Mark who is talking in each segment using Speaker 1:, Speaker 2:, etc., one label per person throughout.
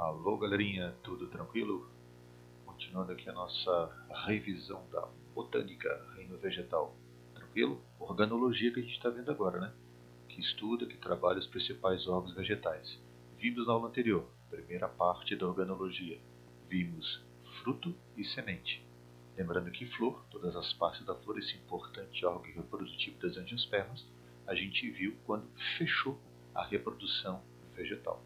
Speaker 1: Alô galerinha, tudo tranquilo? Continuando aqui a nossa revisão da botânica, reino vegetal, tranquilo? Organologia que a gente está vendo agora, né? Que estuda, que trabalha os principais órgãos vegetais. Vimos na aula anterior, primeira parte da organologia. Vimos fruto e semente. Lembrando que flor, todas as partes da flor, esse importante órgão reprodutivo das angiospermas, a gente viu quando fechou a reprodução vegetal.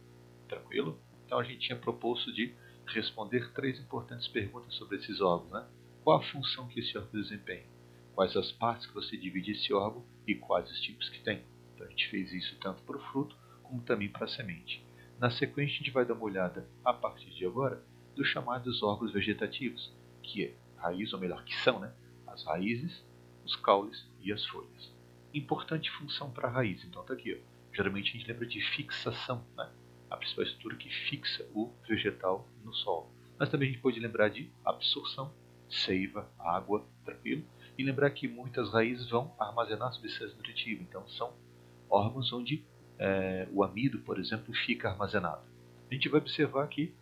Speaker 1: Tranquilo? Então a gente tinha proposto de responder 3 importantes perguntas sobre esses órgãos, né? Qual a função que esse órgão desempenha? Quais as partes que você divide esse órgão e quais os tipos que tem? Então a gente fez isso tanto para o fruto como também para a semente. Na sequência a gente vai dar uma olhada, a partir de agora, dos chamados órgãos vegetativos, que é raiz, ou melhor, que são, né? As raízes, os caules e as folhas. Importante função para a raiz, então está aqui, ó. Geralmente a gente lembra de fixação, né? A principal estrutura que fixa o vegetal no solo. Mas também a gente pode lembrar de absorção, seiva, água, tranquilo? E lembrar que muitas raízes vão armazenar substância nutritiva, então são órgãos onde o amido, por exemplo, fica armazenado. A gente vai observar que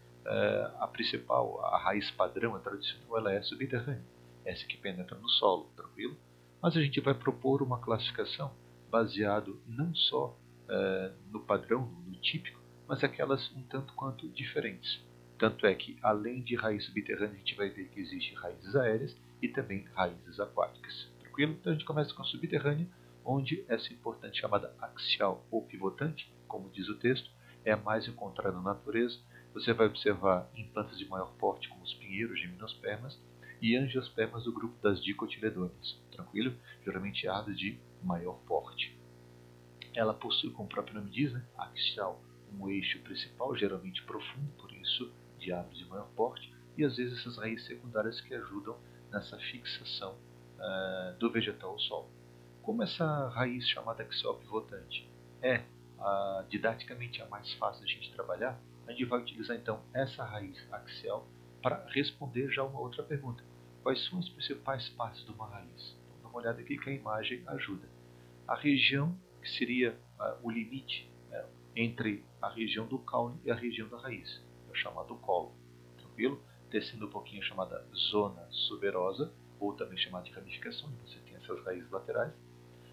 Speaker 1: a principal, a raiz padrão, a tradicional, ela é subterrânea, essa que penetra no solo, tranquilo? Mas a gente vai propor uma classificação baseado não só no padrão, no típico, mas aquelas um tanto quanto diferentes. Tanto é que, além de raiz subterrânea, a gente vai ver que existem raízes aéreas e também raízes aquáticas. Tranquilo? Então a gente começa com a subterrânea, onde essa importante chamada axial ou pivotante, como diz o texto, é a mais encontrada na natureza. Você vai observar em plantas de maior porte, como os pinheiros, gimnospermas, e angiospermas do grupo das dicotiledôneas. Tranquilo? Geralmente árvores de maior porte. Ela possui, como o próprio nome diz, né, axial, um eixo principal, geralmente profundo, por isso de árvores de maior porte, e às vezes essas raízes secundárias que ajudam nessa fixação do vegetal ao solo. Como essa raiz chamada axial pivotante é didaticamente a mais fácil de a gente trabalhar, a gente vai utilizar então essa raiz axial para responder já uma outra pergunta. Quais são as principais partes de uma raiz? Então, dá uma olhada aqui que a imagem ajuda. A região que seria o limite entre a região do caule e a região da raiz, é o chamado colo. Tranquilo? Descendo um pouquinho, a chamada zona suberosa, ou também chamada de ramificação, onde você tem essas raízes laterais.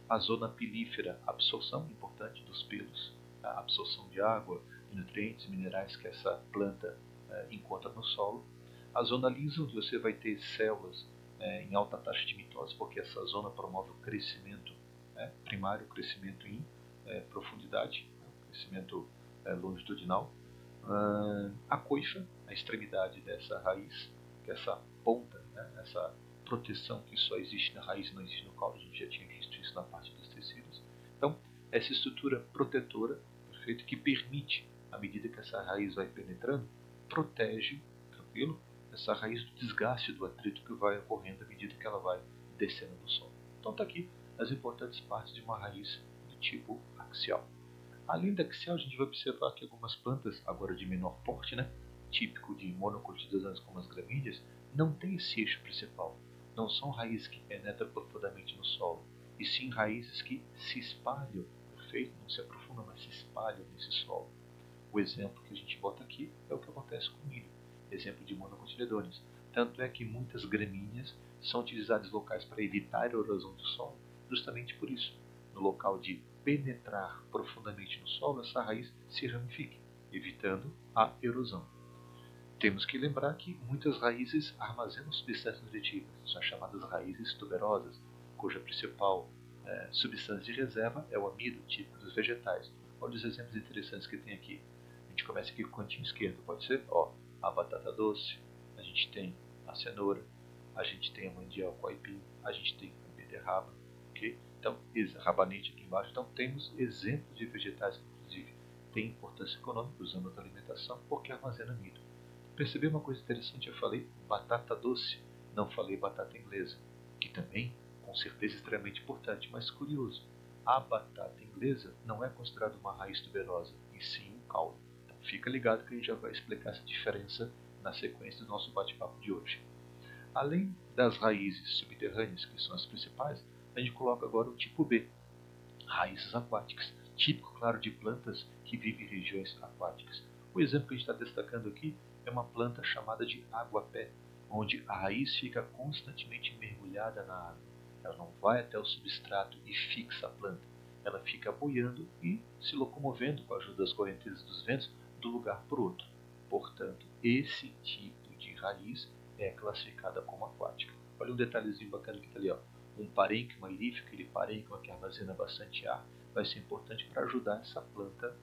Speaker 1: A zona pilífera, absorção importante dos pelos, a absorção de água, de nutrientes e minerais que essa planta encontra no solo. A zona lisa, onde você vai ter células em alta taxa de mitose, porque essa zona promove o crescimento primário, o crescimento em profundidade, crescimento longitudinal. A coifa, a extremidade dessa raiz, que é essa ponta, essa proteção que só existe na raiz e não existe no caule, a gente já tinha visto isso na parte dos tecidos. Então, essa estrutura protetora, perfeito, que permite, à medida que essa raiz vai penetrando, protege, tranquilo, essa raiz do desgaste, do atrito que vai ocorrendo à medida que ela vai descendo do solo. Então está aqui as importantes partes de uma raiz do tipo axial. Além da axial, a gente vai observar que algumas plantas, agora de menor porte, típico de monocotiledôneas como as gramíneas, não tem esse eixo principal. Não são raízes que penetram profundamente no solo, e sim raízes que se espalham, perfeito? Não se aprofundam, mas se espalham nesse solo. O exemplo que a gente bota aqui é o que acontece com o milho, exemplo de monocotiledôneas. Tanto é que muitas gramíneas são utilizadas locais para evitar a erosão do solo, justamente por isso. No local de penetrar profundamente no solo, essa raiz se ramifica, evitando a erosão. Temos que lembrar que muitas raízes armazenam substâncias nutritivas, são chamadas raízes tuberosas, cuja principal substância de reserva é o amido, típico dos vegetais. Olha os exemplos interessantes que tem aqui. A gente começa aqui com o cantinho esquerdo, pode ser? A batata doce, a gente tem a cenoura, a gente tem a mandioca, o aipim, a gente tem a beterraba, ok? Então, rabanete aqui embaixo. Então, temos exemplos de vegetais que, inclusive, têm importância econômica usando a alimentação porque armazenam amido. Percebi uma coisa interessante, eu falei batata doce, não falei batata inglesa, que também, com certeza, é extremamente importante, mas curioso, a batata inglesa não é considerada uma raiz tuberosa, e sim um caule. Então fica ligado que a gente já vai explicar essa diferença na sequência do nosso bate-papo de hoje. Além das raízes subterrâneas, que são as principais, a gente coloca agora o tipo B, raízes aquáticas, típico, claro, de plantas que vivem em regiões aquáticas. O exemplo que a gente está destacando aqui é uma planta chamada de água-pé, onde a raiz fica constantemente mergulhada na água. Ela não vai até o substrato e fixa a planta. Ela fica boiando e se locomovendo com a ajuda das correntezas dos ventos do lugar para o outro. Portanto, esse tipo de raiz é classificada como aquática. Olha um detalhezinho bacana que está ali. Ó. Um parênquima lífico, aquele parênquima que armazena bastante ar, vai ser importante para ajudar essa planta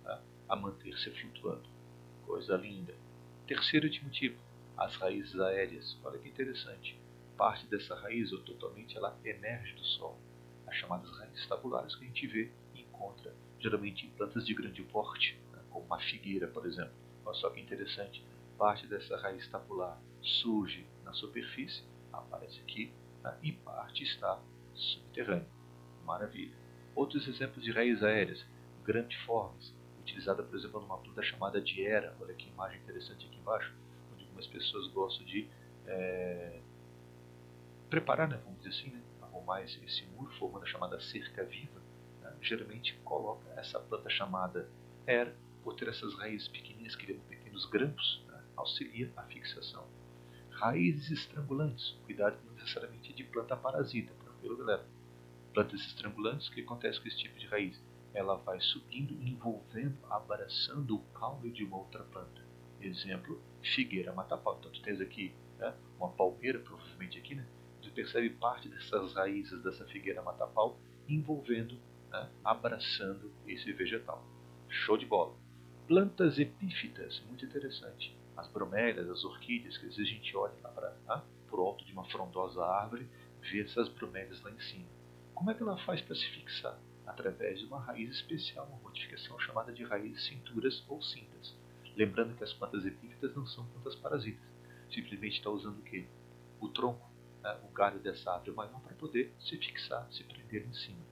Speaker 1: a manter-se flutuando. Coisa linda. Terceiro último tipo, as raízes aéreas. Olha que interessante. Parte dessa raiz, ou totalmente, ela emerge do solo. As chamadas raízes tabulares que a gente vê e encontra geralmente em plantas de grande porte, como uma figueira, por exemplo. Olha só que interessante. Parte dessa raiz tabular surge na superfície, aparece aqui, e parte está subterrânea. Maravilha. Outros exemplos de raízes aéreas, grandiformes, utilizada, por exemplo, numa planta chamada de era. Olha que imagem interessante aqui embaixo, onde algumas pessoas gostam de preparar, né, vamos dizer assim, arrumar esse muro, formando a chamada cerca viva. Geralmente coloca essa planta chamada era, por ter essas raízes pequeninas que levam pequenos grampos, auxilia a fixação. Raízes estrangulantes, cuidado que não necessariamente é de planta parasita, tranquilo, galera? Plantas estrangulantes, o que acontece com esse tipo de raiz? Ela vai subindo, envolvendo, abraçando o caule de uma outra planta. Exemplo, figueira mata-pau. Então tu tens aqui uma palmeira, provavelmente aqui, né? Tu percebe parte dessas raízes dessa figueira mata-pau envolvendo, abraçando esse vegetal. Show de bola. Plantas epífitas, muito interessante. As bromélias, as orquídeas, que às vezes a gente olha lá para por alto de uma frondosa árvore, vê essas bromélias lá em cima. Como é que ela faz para se fixar? Através de uma raiz especial, uma modificação chamada de raízes cinturas ou cintas. Lembrando que as plantas epífitas não são plantas parasitas. Simplesmente está usando o quê? O tronco, o galho dessa árvore maior para poder se fixar, se prender em cima.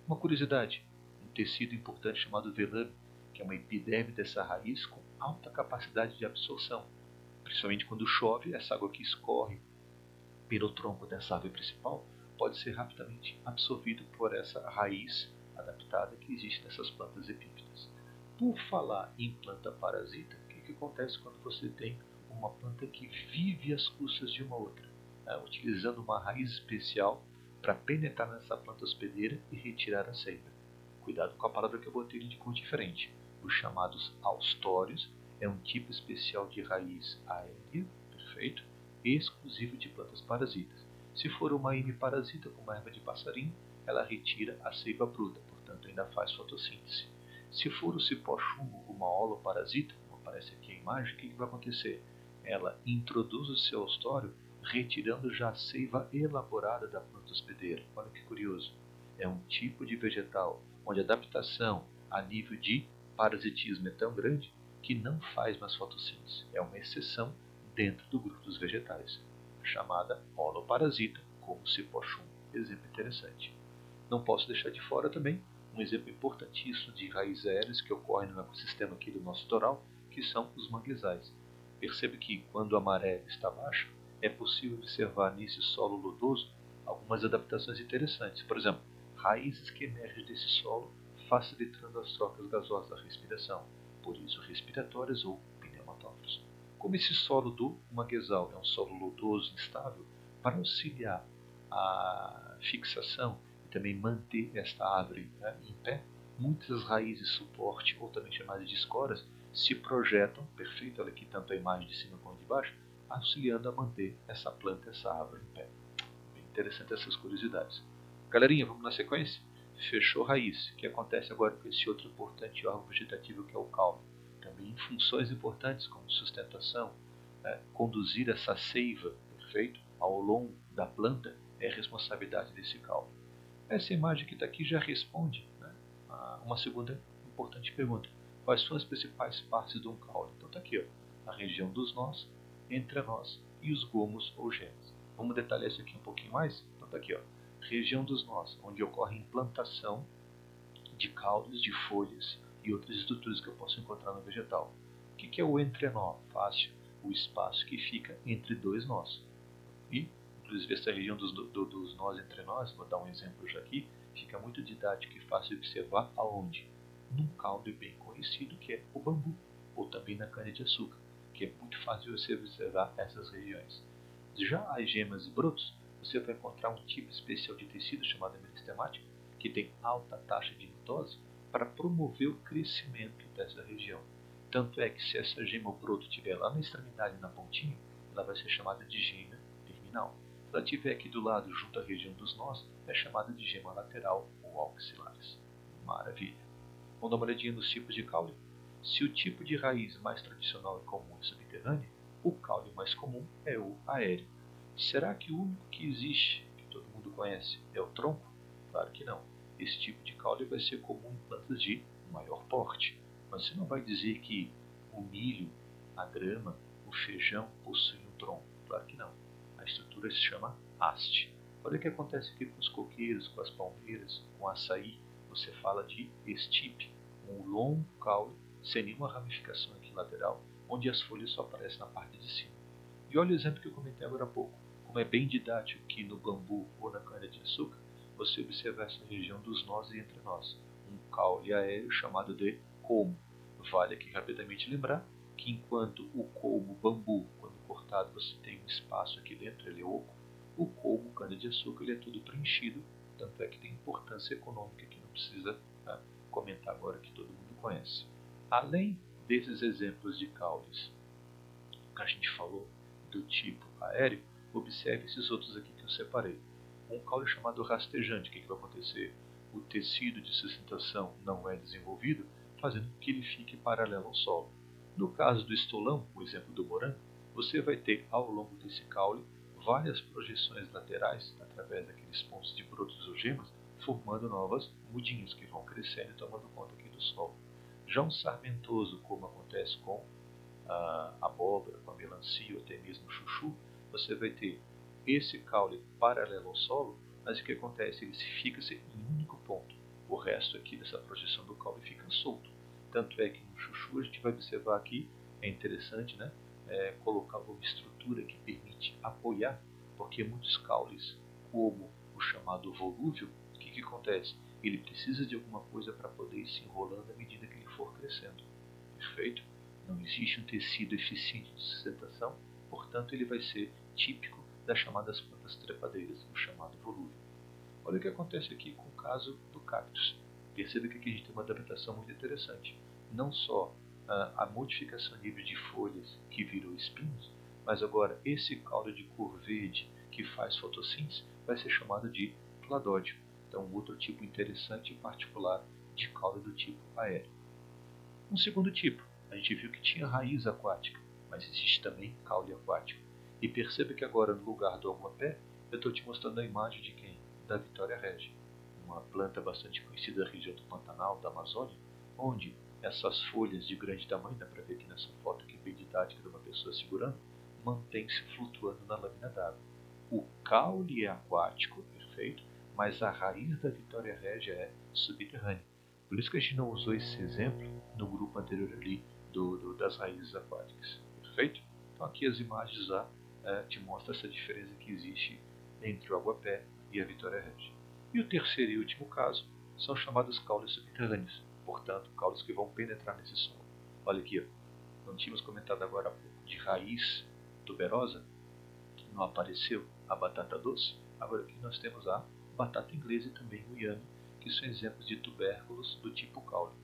Speaker 1: Uma curiosidade, um tecido importante chamado velame, que é uma epiderme dessa raiz com alta capacidade de absorção. Principalmente quando chove, essa água que escorre pelo tronco dessa árvore principal pode ser rapidamente absorvido por essa raiz adaptada que existe nessas plantas epífitas. Por falar em planta parasita, o que acontece quando você tem uma planta que vive às custas de uma outra, utilizando uma raiz especial para penetrar nessa planta hospedeira e retirar a seiva? Cuidado com a palavra que eu botei de cor diferente. Os chamados austórios é um tipo especial de raiz aérea, perfeito? Exclusivo de plantas parasitas. Se for uma hemiparasita, como a erva de passarinho, ela retira a seiva bruta, portanto ainda faz fotossíntese. Se for o cipó-chumbo, uma holoparasita, como aparece aqui a imagem, o que vai acontecer? Ela introduz o seu austório, retirando já a seiva elaborada da planta hospedeira. Olha que curioso. É um tipo de vegetal onde a adaptação a nível de parasitismo é tão grande que não faz mais fotossíntese. É uma exceção dentro do grupo dos vegetais, chamada holoparasita, como o cipó-chumbo. Exemplo interessante. Não posso deixar de fora também um exemplo importantíssimo de raízes aéreas que ocorrem no ecossistema aqui do nosso litoral, que são os manguezais. Percebe que quando a maré está baixa, é possível observar nesse solo lodoso algumas adaptações interessantes. Por exemplo, raízes que emergem desse solo, facilitando as trocas gasosas da respiração, por isso respiratórias ou pneumatófilos. Como esse solo do manguezal é um solo lodoso instável, para auxiliar a fixação e também manter esta árvore em pé, muitas raízes suporte, ou também chamadas de escoras, se projetam, perfeito, olha aqui tanto a imagem de cima como de baixo, auxiliando a manter essa planta, essa árvore em pé. Bem interessante essas curiosidades. Galerinha, vamos na sequência? Fechou raiz. O que acontece agora com esse outro importante órgão vegetativo que é o caule? Também funções importantes como sustentação, conduzir essa seiva, perfeito, ao longo da planta é responsabilidade desse caule. Essa imagem que está aqui já responde a uma segunda importante pergunta. Quais são as principais partes de um caule? Então está aqui, ó, a região dos nós, entrenós e os gomos ou genes. Vamos detalhar isso aqui um pouquinho mais? Então está aqui, ó, região dos nós, onde ocorre implantação de caules, de folhas e outras estruturas que eu posso encontrar no vegetal. O que é o entrenó? Fácil, o espaço que fica entre dois nós. E, inclusive, essa região dos nós entre nós, vou dar um exemplo já aqui, fica muito didático e fácil de observar aonde? Num caule bem conhecido que é o bambu, ou também na cana-de-açúcar, que é muito fácil você observar essas regiões. Já as gemas e brotos, você vai encontrar um tipo especial de tecido chamado meristemático, que tem alta taxa de mitose para promover o crescimento dessa região. Tanto é que se essa gema ou broto estiver lá na extremidade, na pontinha, ela vai ser chamada de gema terminal. Se ela estiver aqui do lado, junto à região dos nós, é chamada de gema lateral ou axilares. Maravilha! Vamos dar uma olhadinha nos tipos de caule? Se o tipo de raiz mais tradicional e comum é subterrânea, o caule mais comum é o aéreo. Será que o único que existe, que todo mundo conhece, é o tronco? Claro que não. Esse tipo de caule vai ser comum em plantas de maior porte. Mas você não vai dizer que o milho, a grama, o feijão possuem um tronco. Claro que não. A estrutura se chama haste. Olha o que acontece aqui com os coqueiros, com as palmeiras, com o açaí. Você fala de estipe, um longo caule sem nenhuma ramificação aqui lateral, onde as folhas só aparecem na parte de cima. E olha o exemplo que eu comentei agora há pouco. Como é bem didático que no bambu ou na cana-de-açúcar, você observa essa região dos nós e entre nós. Um caule aéreo chamado de colmo. Vale aqui rapidamente lembrar que enquanto o colmo bambu, quando cortado, você tem um espaço aqui dentro, ele é oco, o colmo cana-de-açúcar ele é todo preenchido, tanto é que tem importância econômica que não precisa comentar agora, que todo mundo conhece. Além desses exemplos de caules que a gente falou do tipo aéreo, observe esses outros aqui que eu separei. Um caule chamado rastejante, o que vai acontecer? O tecido de sustentação não é desenvolvido, fazendo com que ele fique paralelo ao solo. No caso do estolão, o exemplo do morango, você vai ter ao longo desse caule várias projeções laterais, através daqueles pontos de brotos ou gemas, formando novas mudinhas que vão crescendo e tomando conta aqui do solo. Já um sarmentoso, como acontece com a abóbora, com a melancia ou até mesmo o chuchu, você vai ter esse caule paralelo ao solo, mas o que acontece? Ele fica-se em um único ponto. O resto aqui dessa projeção do caule fica solto. Tanto é que no chuchu a gente vai observar aqui, é interessante, né? Colocar uma estrutura que permite apoiar, porque muitos caules, como o chamado volúvel, o que acontece? Ele precisa de alguma coisa para poder ir se enrolando à medida que ele for crescendo. Perfeito? Não existe um tecido eficiente de sustentação, portanto ele vai ser típico das chamadas plantas trepadeiras, o chamado volúvel. Olha o que acontece aqui com o caso do cactus. Perceba que aqui a gente tem uma adaptação muito interessante. Não só a modificação a nível de folhas que virou espinhos, mas agora esse caule de cor verde que faz fotossíntese vai ser chamado de cladódio. Então, outro tipo interessante e particular de caule do tipo aéreo. Um segundo tipo, a gente viu que tinha raiz aquática, mas existe também caule aquático. E perceba que agora, no lugar do aguapé, eu estou te mostrando a imagem de quem? Da Vitória Regia, uma planta bastante conhecida da região do Pantanal, da Amazônia, onde essas folhas de grande tamanho, dá para ver aqui nessa foto aqui bem didática de uma pessoa segurando, mantém-se flutuando na lâmina d'água. O caule é aquático, perfeito, mas a raiz da Vitória Regia é subterrânea. Por isso que a gente não usou esse exemplo no grupo anterior ali das raízes aquáticas. Perfeito? Então aqui as imagens lá te mostram essa diferença que existe entre o aguapé e a Vitória Regia. E o terceiro e último caso são chamados caules subterrâneos, portanto, caules que vão penetrar nesse solo. Olha aqui, ó. Não tínhamos comentado agora há pouco de raiz tuberosa, não apareceu a batata doce, agora aqui nós temos a batata inglesa e também o inhame, que são exemplos de tubérculos do tipo caule.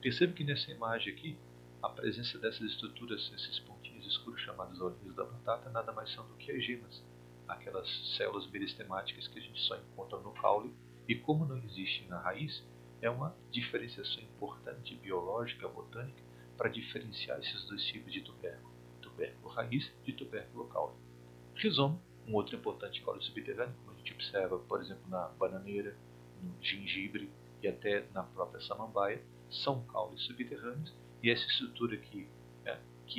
Speaker 1: Percebe que nessa imagem aqui, a presença dessas estruturas, esses pontinhos escuros chamados olhinhos da batata, nada mais são do que as gemas, aquelas células meristemáticas que a gente só encontra no caule, e como não existe na raiz, é uma diferenciação importante biológica, botânica, para diferenciar esses dois tipos de tubérculo, tubérculo raiz e tubérculo caule. Rizoma, um outro importante caule subterrâneo, como a gente observa, por exemplo, na bananeira, no gengibre e até na própria samambaia, são caules subterrâneos, e essa estrutura que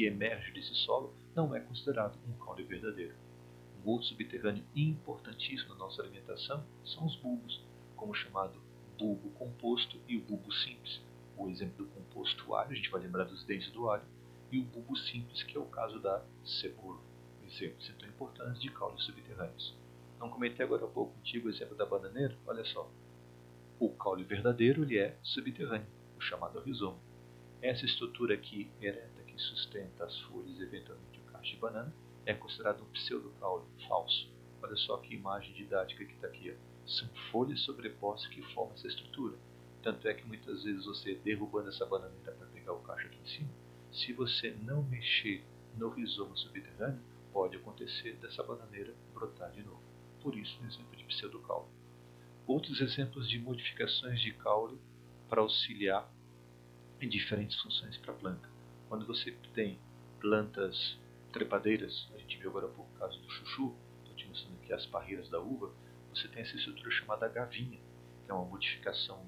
Speaker 1: emerge desse solo não é considerado um caule verdadeiro. Um outro subterrâneo importantíssimo na nossa alimentação são os bulbos, como o chamado bulbo composto e o bulbo simples. O exemplo do composto alho, a gente vai lembrar dos dentes do alho, e o bulbo simples, que é o caso da cebola. Exemplos então importantes de caules subterrâneos. Não comentei agora há pouco contigo o exemplo da bananeira? Olha só. O caule verdadeiro ele é subterrâneo, o chamado rizoma. Essa estrutura aqui ereta que sustenta as folhas e eventualmente o cacho de banana, é considerado um pseudocaule falso. Olha só que imagem didática que está aqui. Ó. São folhas sobrepostas que formam essa estrutura. Tanto é que muitas vezes você derrubando essa bananeira para pegar o cacho aqui em cima, se você não mexer no rizoma subterrâneo, pode acontecer dessa bananeira brotar de novo. Por isso, um exemplo de pseudocaule. Outros exemplos de modificações de caule para auxiliar em diferentes funções para a planta. Quando você tem plantas trepadeiras, a gente viu agora por causa do chuchu, estou te mostrando aqui as parreiras da uva, você tem essa estrutura chamada gavinha, que é uma modificação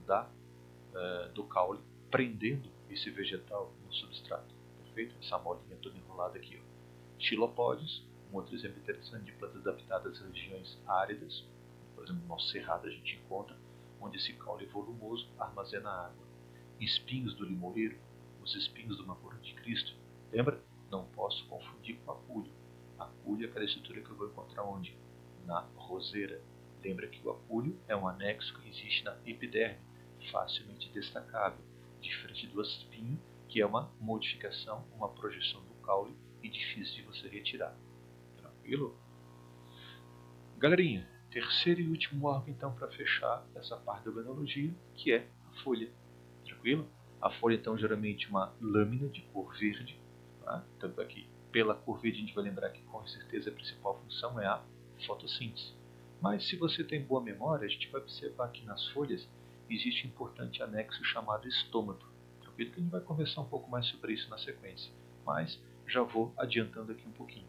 Speaker 1: do caule, prendendo esse vegetal no substrato. Perfeito? Essa molinha toda enrolada aqui. Ó. Xilopódios, um outro exemplo interessante de plantas adaptadas a regiões áridas, por exemplo, no cerrado a gente encontra, onde esse caule volumoso armazena água. Espinhos do limoeiro, os espinhos do mamor anticristo. Lembra? Não posso confundir com apulho. Apulho é aquela estrutura que eu vou encontrar onde? Na roseira. Lembra que o apulho é um anexo que existe na epiderme, facilmente destacável, diferente do espinho, que é uma modificação, uma projeção do caule e difícil de você retirar. Tranquilo? Galerinha, terceiro e último órgão então para fechar essa parte da organologia, que é a folha. Tranquilo? A folha então geralmente uma lâmina de cor verde, tá? Tanto aqui pela cor verde a gente vai lembrar que com certeza a principal função é a fotossíntese. Mas se você tem boa memória, a gente vai observar que nas folhas existe um importante anexo chamado estômago. Tranquilo que a gente vai conversar um pouco mais sobre isso na sequência, mas já vou adiantando aqui um pouquinho.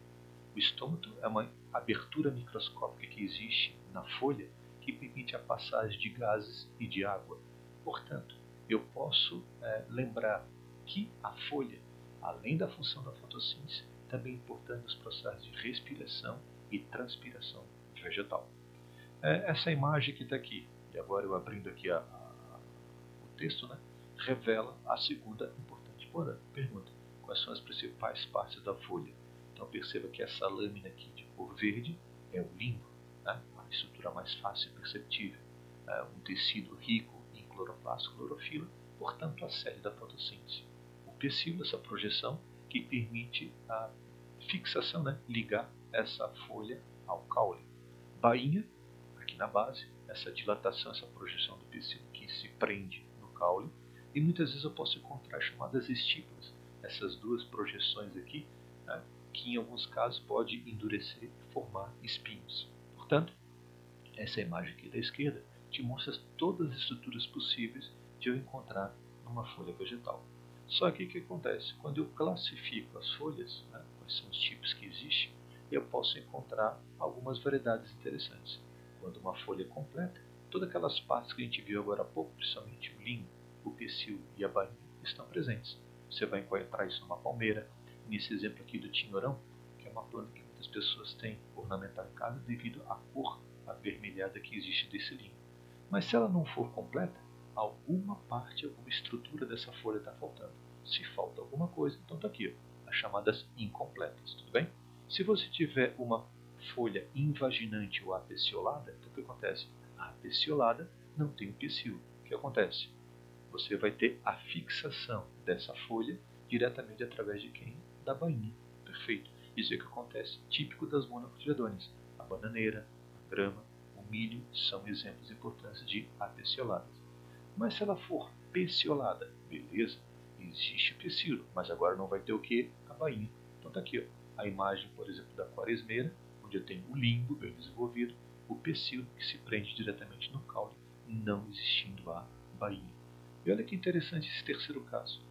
Speaker 1: O estômago é uma abertura microscópica que existe na folha que permite a passagem de gases e de água. Portanto, eu posso lembrar que a folha, além da função da fotossíntese, também é importante nos processos de respiração e transpiração vegetal. Essa imagem que está aqui, e agora eu abrindo aqui o texto, né, revela a segunda importante pergunta. Quais são as principais partes da folha? Então perceba que essa lâmina aqui de cor verde é o limbo, né? Uma estrutura mais fácil e perceptível, um tecido rico em cloroplasto e clorofila, portanto a sede da fotossíntese. O pecíolo, essa projeção que permite a fixação, né? Ligar essa folha ao caule. Bainha, aqui na base, essa dilatação, essa projeção do pecíolo que se prende no caule, e muitas vezes eu posso encontrar chamadas estípulas, essas duas projeções aqui, né? Que em alguns casos pode endurecer e formar espinhos. Portanto, essa imagem aqui da esquerda te mostra todas as estruturas possíveis de eu encontrar numa folha vegetal. Só que o que acontece? Quando eu classifico as folhas, né, quais são os tipos que existem, eu posso encontrar algumas variedades interessantes. Quando uma folha é completa, todas aquelas partes que a gente viu agora há pouco, principalmente o limbo, o pecíolo e a bainha, estão presentes. Você vai encontrar isso numa palmeira, nesse exemplo aqui do tinhorão, que é uma planta que muitas pessoas têm ornamental em casa devido à cor avermelhada que existe desse limbo. Mas se ela não for completa, alguma parte, alguma estrutura dessa folha está faltando. Se falta alguma coisa, então está aqui, ó, as chamadas incompletas, tudo bem? Se você tiver uma folha invaginante ou apeciolada, então o que acontece? A apeciolada não tem o pecíolo. O que acontece? Você vai ter a fixação dessa folha diretamente através de quem? Da bainha. Perfeito. Isso é o que acontece, típico das monocotiledôneas. A bananeira, a grama, o milho são exemplos importantes de apecioladas. Mas se ela for peciolada, beleza, existe o pecíolo, mas agora não vai ter o que? A bainha. Então está aqui, ó, a imagem, por exemplo, da quaresmeira, onde eu tenho o limbo bem desenvolvido, o pecíolo que se prende diretamente no caule, não existindo a bainha. E olha que interessante esse terceiro caso.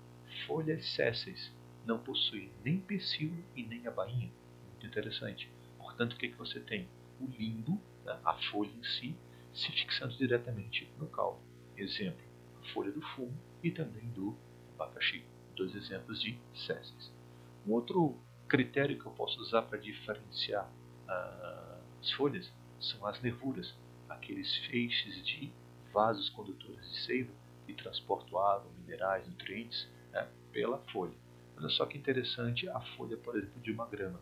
Speaker 1: Folhas sésseis não possuem nem pecíolo e nem a bainha. Muito interessante. Portanto, o que você tem? O limbo, né, a folha em si, se fixando diretamente no caule. Exemplo, a folha do fumo e também do abacaxi. Dois exemplos de sésseis. Um outro critério que eu posso usar para diferenciar as folhas são as nervuras, aqueles feixes de vasos condutores de seiva que transportam água, minerais, nutrientes, né, pela folha. Olha só que interessante a folha, por exemplo, de uma grama.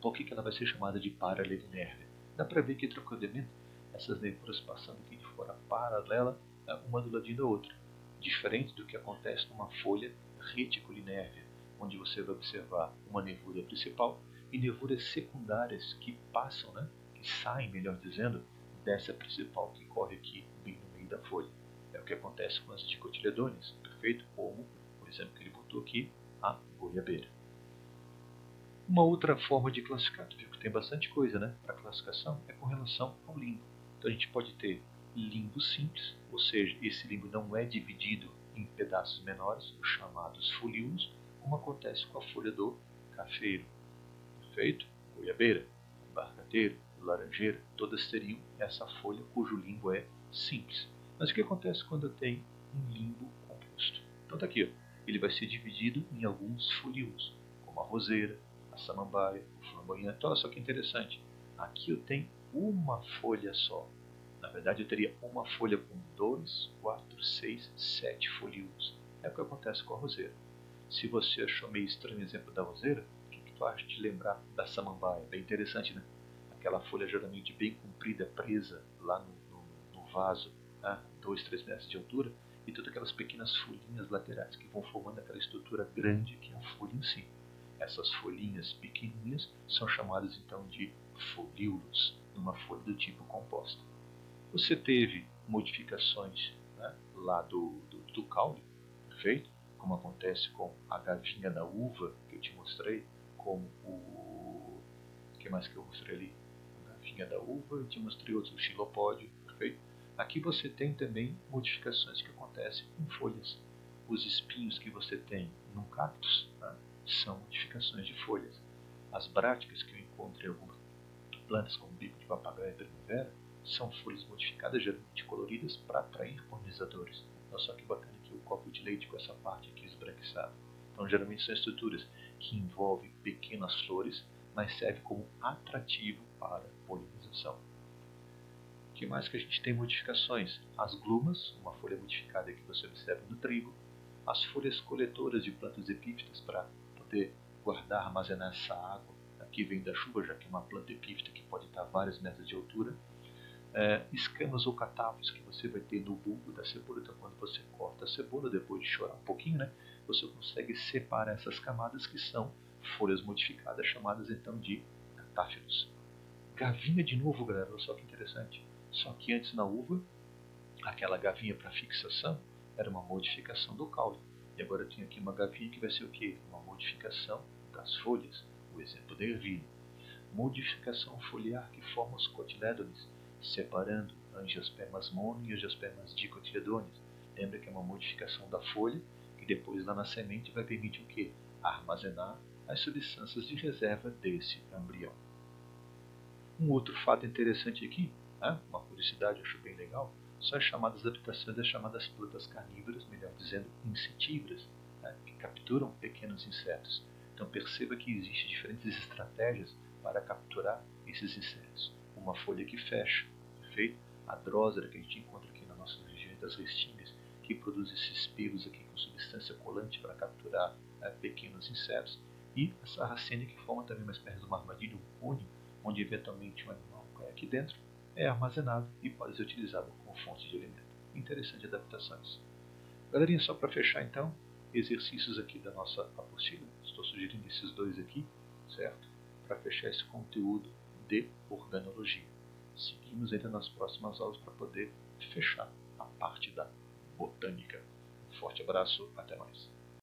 Speaker 1: Por que ela vai ser chamada de paralelinérvia? Dá para ver que trocando elemento, essas nervuras passando aqui de fora paralela, uma do ladinho da outra. Diferente do que acontece numa folha reticulinérvia, onde você vai observar uma nervura principal e nervuras secundárias que passam, que saem, melhor dizendo, dessa principal que corre aqui bem no meio da folha. É o que acontece com as dicotiledôneas, perfeito? Como, por exemplo, que ele botou aqui, a goiabeira. Uma outra forma de classificar, tu viu que tem bastante coisa, para classificação, é com relação ao limbo. Então a gente pode ter limbo simples, ou seja, esse limbo não é dividido em pedaços menores, os chamados folíolos, como acontece com a folha do cafeiro. Perfeito? Goiabeira, abacateiro, laranjeira, todas teriam essa folha cujo limbo é simples. Mas o que acontece quando eu tenho um limbo composto? Então está aqui, ele vai ser dividido em alguns folíolos, como a roseira, a samambaia, o flamboyante. Então olha só que interessante, aqui eu tenho uma folha só. Na verdade eu teria uma folha com 2, 4, 6, 7 folíolos. É o que acontece com a roseira. Se você achou meio estranho o exemplo da roseira, o que tu acha de lembrar da samambaia? Bem interessante, né? Aquela folha geralmente bem comprida, presa lá no vaso, 2, 3 metros de altura, e todas aquelas pequenas folhinhas laterais que vão formando aquela estrutura grande que é a folha em si. Essas folhinhas pequenininhas são chamadas então de folíolos, numa folha do tipo composta. Você teve modificações, lá do caule, perfeito? Como acontece com a gavinha da uva que eu te mostrei, como o que mais que eu mostrei ali? A gavinha da uva, eu te mostrei outros, o xilopódio, perfeito? Aqui você tem também modificações que acontecem em folhas. Os espinhos que você tem num cactus, são modificações de folhas. As bráticas que eu encontro em algumas plantas, como bico de papagaio e primavera, são folhas modificadas, geralmente coloridas, para atrair polinizadores. Olha só que bacana aqui o copo de leite com essa parte aqui esbranquiçada. Então, geralmente são estruturas que envolvem pequenas flores, mas servem como atrativo para polinização. O que mais que a gente tem modificações? As glumas, uma folha modificada que você observa no trigo, as folhas coletoras de plantas epífitas para poder guardar, armazenar essa água que vem da chuva, já que é uma planta epífita que pode estar a vários metros de altura. Escamas ou catavos que você vai ter no bulbo da cebola. Então, quando você corta a cebola, depois de chorar um pouquinho, você consegue separar essas camadas que são folhas modificadas, chamadas então de catáfilos. Gavinha de novo, galera, olha só que interessante. Só que antes na uva, aquela gavinha para fixação era uma modificação do caule. E agora eu tenho aqui uma gavinha que vai ser o quê? Uma modificação das folhas. O exemplo da ervilha. Modificação foliar que forma os cotilédones, separando angiospermas mono e angiospermas dicotiledôneos. Lembra que é uma modificação da folha, que depois lá na semente vai permitir o quê? Armazenar as substâncias de reserva desse embrião. Um outro fato interessante aqui, uma curiosidade, eu acho bem legal, são as chamadas adaptações das chamadas plantas carnívoras, melhor dizendo, insetívoras, que capturam pequenos insetos. Então perceba que existem diferentes estratégias para capturar esses insetos. Uma folha que fecha, perfeito? A drósera que a gente encontra aqui na nossa região das restingas, que produz esses pelos aqui com substância colante para capturar pequenos insetos. E a sarracenia que forma também uma espécie de uma armadilha, um cone, onde eventualmente um animal cai aqui dentro, é armazenado e pode ser utilizado como fonte de alimento. Interessante adaptações. Galerinha, só para fechar então, exercícios aqui da nossa apostila. Estou sugerindo esses dois aqui, certo? Para fechar esse conteúdo de organologia. Seguimos ainda nas próximas aulas para poder fechar a parte da botânica. Um forte abraço, até mais.